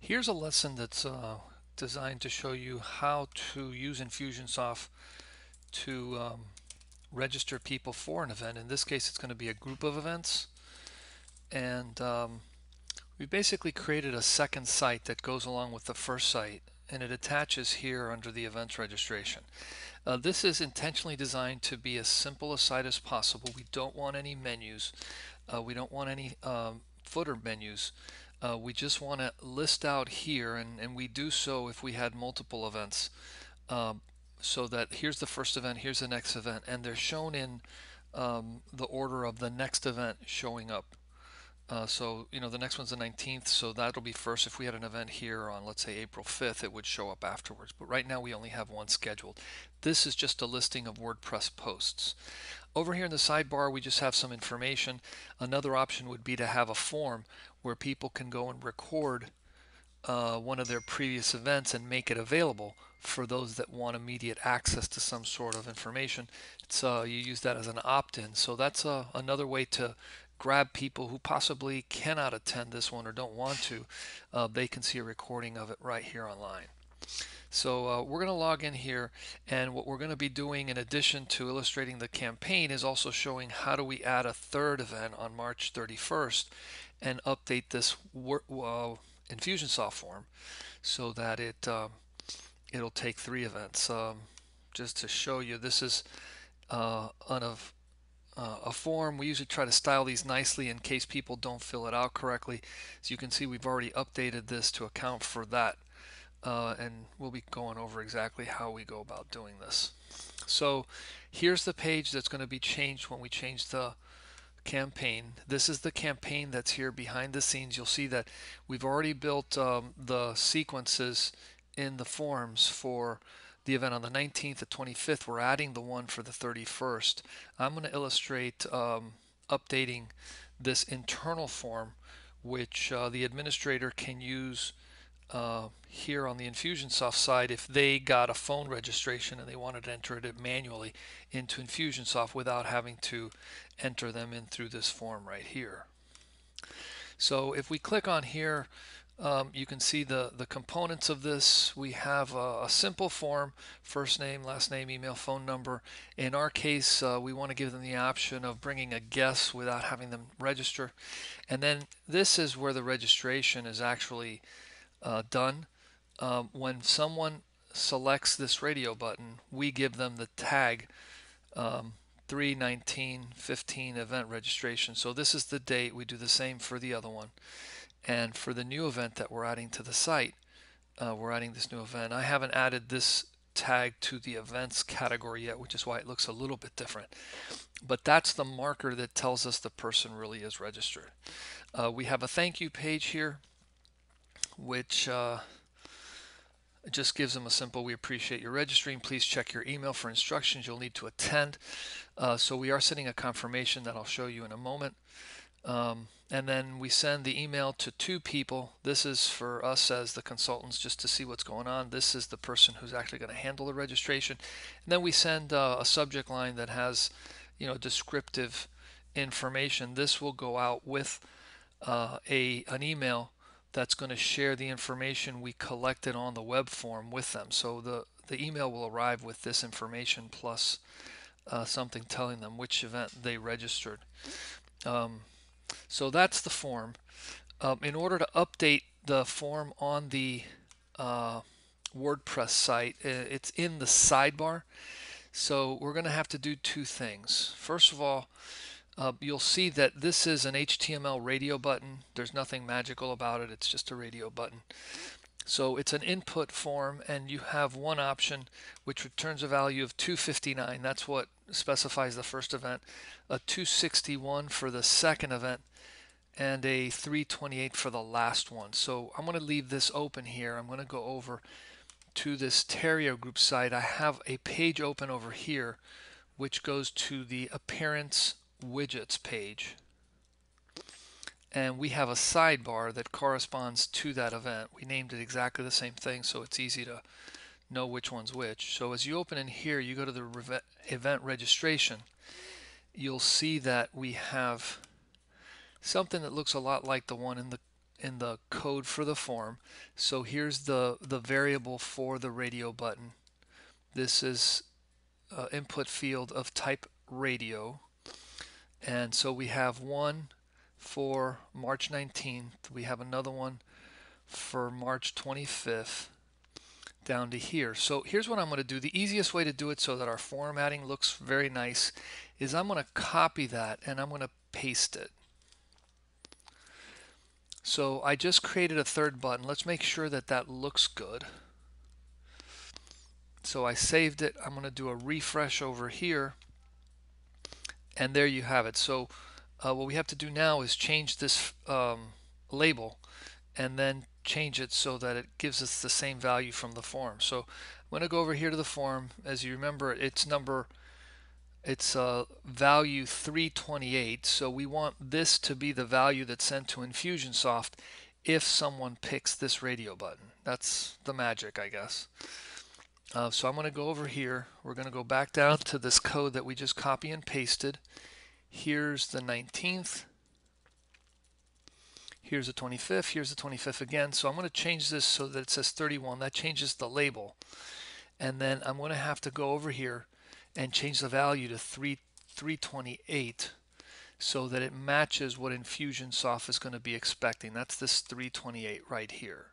Here's a lesson that's designed to show you how to use Infusionsoft to register people for an event. In this case, it's going to be a group of events. And we basically created a second site that goes along with the first site, and it attaches here under the events registration. This is intentionally designed to be as simple a site as possible. We don't want any menus. We don't want any footer menus. We just want to list out here, and we do so if we had multiple events. So that here's the first event, here's the next event, and they're shown in the order of the next event showing up. So, the next one's the 19th, so that'll be first. If we had an event here on, let's say, April 5th, it would show up afterwards. But right now we only have one scheduled. This is just a listing of WordPress posts. Over here in the sidebar, we just have some information. Another option would be to have a form where people can go and record one of their previous events and make it available for those that want immediate access to some sort of information. It's you use that as an opt-in. So that's another way to grab people who possibly cannot attend this one or don't want to. They can see a recording of it right here online. So we're going to log in here, and what we're going to be doing in addition to illustrating the campaign is also showing how do we add a third event on March 31st and update this Infusionsoft form so that it'll take 3 events. Just to show you, this is a form. We usually try to style these nicely in case people don't fill it out correctly. As you can see, we've already updated this to account for that. And we'll be going over exactly how we go about doing this. So here's the page that's going to be changed when we change the campaign. This is the campaign that's here behind the scenes. You'll see that we've already built the sequences in the forms for the event on the 19th, the 25th. We're adding the one for the 31st. I'm going to illustrate updating this internal form, which the administrator can use here on the Infusionsoft side if they got a phone registration and they wanted to enter it manually into Infusionsoft without having to enter them in through this form right here. So if we click on here, you can see the components of this. We have a simple form, first name, last name, email, phone number. In our case, we want to give them the option of bringing a guest without having them register. And then this is where the registration is actually done. When someone selects this radio button, we give them the tag 3/19/15 event registration. So this is the date. We do the same for the other one. And for the new event that we're adding to the site, we're adding this new event. I haven't added this tag to the events category yet, which is why it looks a little bit different. But that's the marker that tells us the person really is registered. We have a thank you page here, which just gives them a simple, we appreciate your registering. Please check your email for instructions you'll need to attend. So we are sending a confirmation that I'll show you in a moment. And then we send the email to 2 people. This is for us as the consultants just to see what's going on. This is the person who's actually going to handle the registration. And then we send a subject line that has, descriptive information. This will go out with an email that's going to share the information we collected on the web form with them. So the email will arrive with this information plus something telling them which event they registered. So that's the form. In order to update the form on the WordPress site, it's in the sidebar. So we're going to have to do 2 things. First of all, you'll see that this is an HTML radio button. There's nothing magical about it. It's just a radio button. So it's an input form, and you have one option which returns a value of 259. That's what specifies the first event, a 261 for the second event, and a 328 for the last one. So I'm going to leave this open here. I'm going to go over to this Terrio group site. I have a page open over here which goes to the appearance widgets page, and we have a sidebar that corresponds to that event. We named it exactly the same thing, so it's easy to know which one's which. So as you open in here, you go to the event registration, you'll see that we have something that looks a lot like the one in the in the code for the form. So here's the variable for the radio button. This is input field of type radio. And so we have one for March 19th. We have another one for March 25th down to here. So here's what I'm going to do. The easiest way to do it so that our formatting looks very nice is I'm going to copy that and I'm going to paste it. So I just created a third button. Let's make sure that that looks good. So I saved it. I'm going to do a refresh over here. And there you have it. So what we have to do now is change this label and then change it so that it gives us the same value from the form. So I'm going to go over here to the form. As you remember, it's value 328. So we want this to be the value that's sent to Infusionsoft if someone picks this radio button. That's the magic, I guess. So I'm going to go over here. We're going to go back down to this code that we just copy and pasted. Here's the 19th. Here's the 25th. Here's the 25th again. So I'm going to change this so that it says 31. That changes the label. And then I'm going to have to go over here and change the value to 328 so that it matches what Infusionsoft is going to be expecting. That's this 328 right here.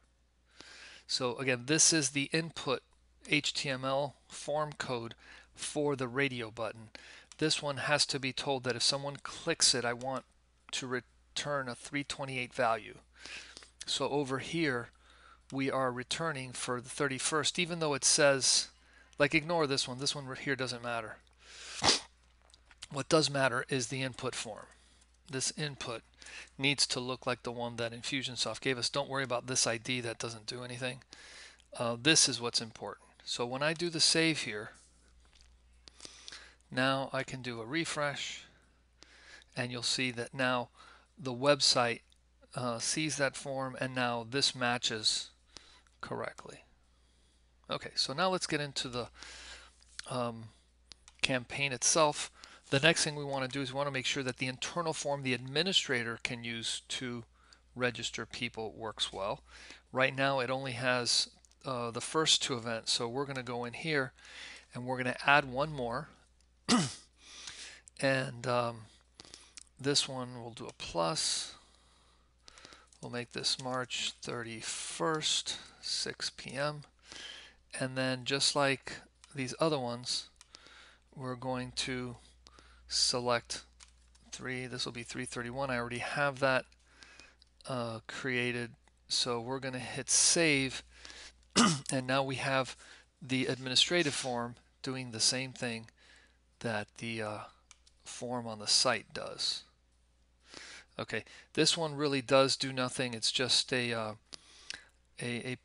So again, this is the input HTML form code for the radio button. This one has to be told that if someone clicks it, I want to return a 328 value. So over here we are returning for the 31st, even though it says, like, ignore this one right here doesn't matter. What does matter is the input form. This input needs to look like the one that Infusionsoft gave us. Don't worry about this ID, that doesn't do anything. This is what's important. So when I do the save here, now I can do a refresh and you'll see that now the website sees that form and now this matches correctly. Okay, so now let's get into the campaign itself. The next thing we want to do is we want to make sure that the internal form the administrator can use to register people works well. Right now it only has the first two events, so we're going to go in here and we're going to add one more. And this one we'll do a plus. We'll make this March 31st, 6 p.m. And then just like these other ones, we're going to select 3. This will be 331. I already have that created. So we're going to hit save. And now we have the administrative form doing the same thing that the form on the site does. Okay, this one really does do nothing. It's just a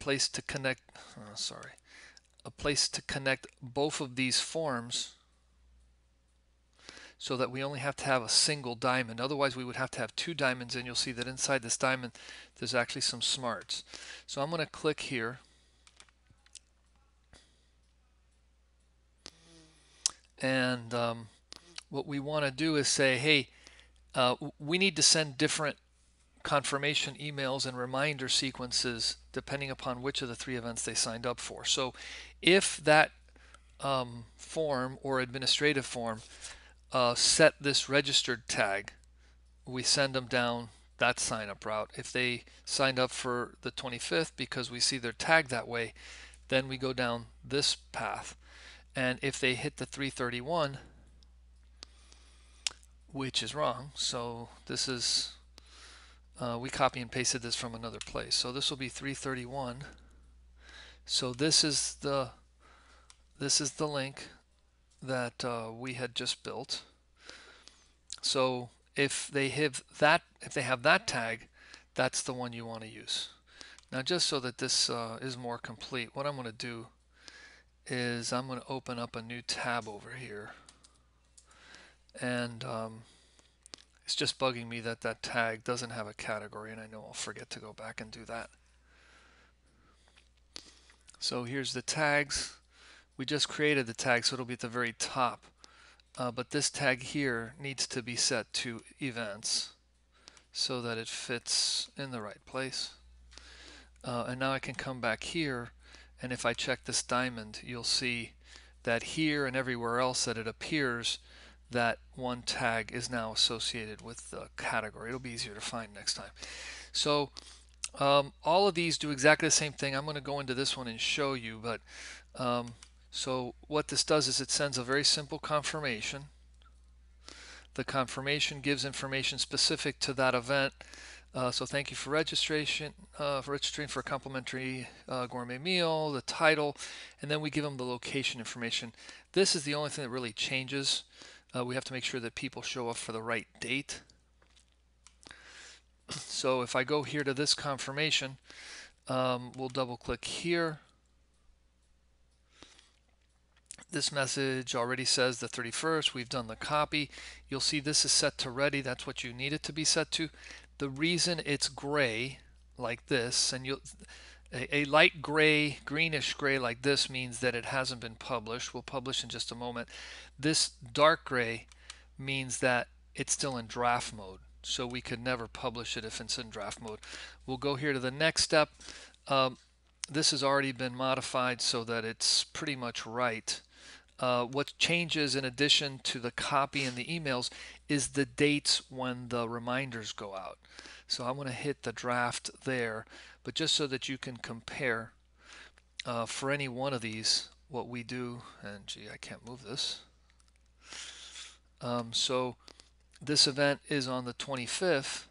place to connect. A place to connect both of these forms, so that we only have to have a single diamond. Otherwise, we would have to have two diamonds, and you'll see that inside this diamond, there's actually some smarts. So I'm going to click here. And what we want to do is say, hey, we need to send different confirmation emails and reminder sequences depending upon which of the 3 events they signed up for. So if that form or administrative form set this registered tag, we send them down that sign up route. If they signed up for the 25th because we see their tag that way, then we go down this path. And if they hit the 331, which is wrong, so this is we copy and pasted this from another place, so this will be 331. So this is the link that we had just built. So if they have that tag, that's the one you want to use. Now, just so that this is more complete, what I'm going to do is I'm going to open up a new tab over here, and it's just bugging me that that tag doesn't have a category, and I know I'll forget to go back and do that. So here's the tags. We just created the tag, so it'll be at the very top, but this tag here needs to be set to events. so that it fits in the right place. And now I can come back here, and if I check this diamond, you'll see that here and everywhere else that it appears, that one tag is now associated with the category. It'll be easier to find next time. So all of these do exactly the same thing. I'm going to go into this one and show you, but so what this does is it sends a very simple confirmation. The confirmation gives information specific to that event. So thank you for registering for a complimentary gourmet meal, the title, and then we give them the location information. This is the only thing that really changes. We have to make sure that people show up for the right date. So if I go here to this confirmation, we'll double click here. This message already says the 31st. We've done the copy. You'll see this is set to ready. That's what you need it to be set to. The reason it's gray like this, and a light gray, greenish gray like this means that it hasn't been published. We'll publish in just a moment. This dark gray means that it's still in draft mode. So we could never publish it if it's in draft mode. We'll go here to the next step. This has already been modified so that it's pretty much right. What changes in addition to the copy and the emails is the dates when the reminders go out. So I'm going to hit the draft there, but just so that you can compare for any one of these what we do, and gee, I can't move this. So this event is on the 25th,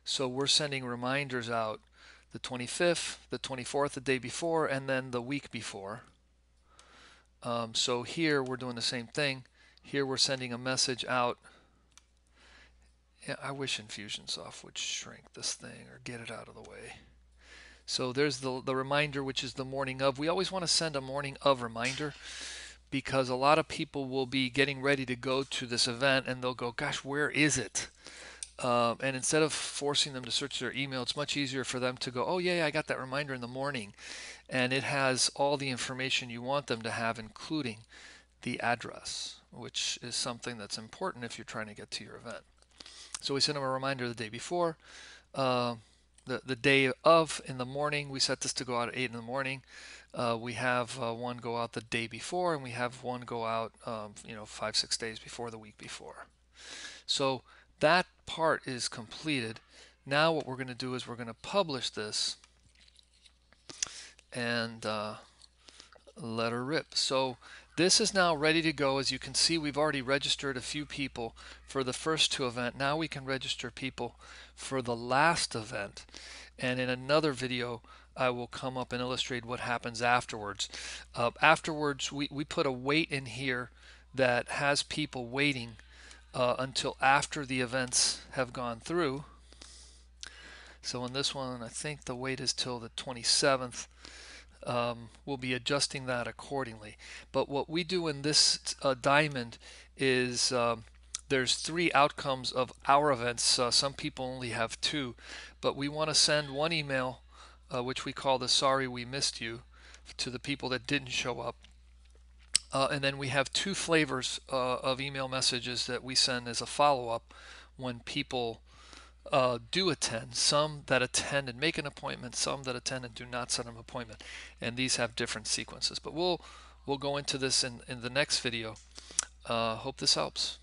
so we're sending reminders out the 25th, the 24th, the day before, and then the week before. So here we're doing the same thing. Here we're sending a message out. Yeah, I wish Infusionsoft would shrink this thing or get it out of the way. So there's the reminder, which is the morning of. We always want to send a morning of reminder because a lot of people will be getting ready to go to this event and they'll go, gosh, where is it? And instead of forcing them to search their email, it's much easier for them to go, oh yeah, I got that reminder in the morning. And it has all the information you want them to have, including the address, which is something that's important if you're trying to get to your event. So we send them a reminder the day before. The day of in the morning, we set this to go out at 8 in the morning. We have one go out the day before, and we have one go out 5-6 days before, the week before. So that part is completed. Now what we're going to do is we're going to publish this and let her rip. So this is now ready to go. As you can see, we've already registered a few people for the first two events. Now we can register people for the last event. And in another video, I will come up and illustrate what happens afterwards. Afterwards, we put a wait in here that has people waiting until after the events have gone through. So in this one, I think the wait is till the 27th. We'll be adjusting that accordingly. But what we do in this diamond is there's 3 outcomes of our events. Some people only have 2, but we want to send one email, which we call the sorry we missed you, to the people that didn't show up. And then we have 2 flavors of email messages that we send as a follow-up when people do attend. Some that attend and make an appointment, some that attend and do not set an appointment, and these have different sequences. But we'll go into this in the next video. Hope this helps.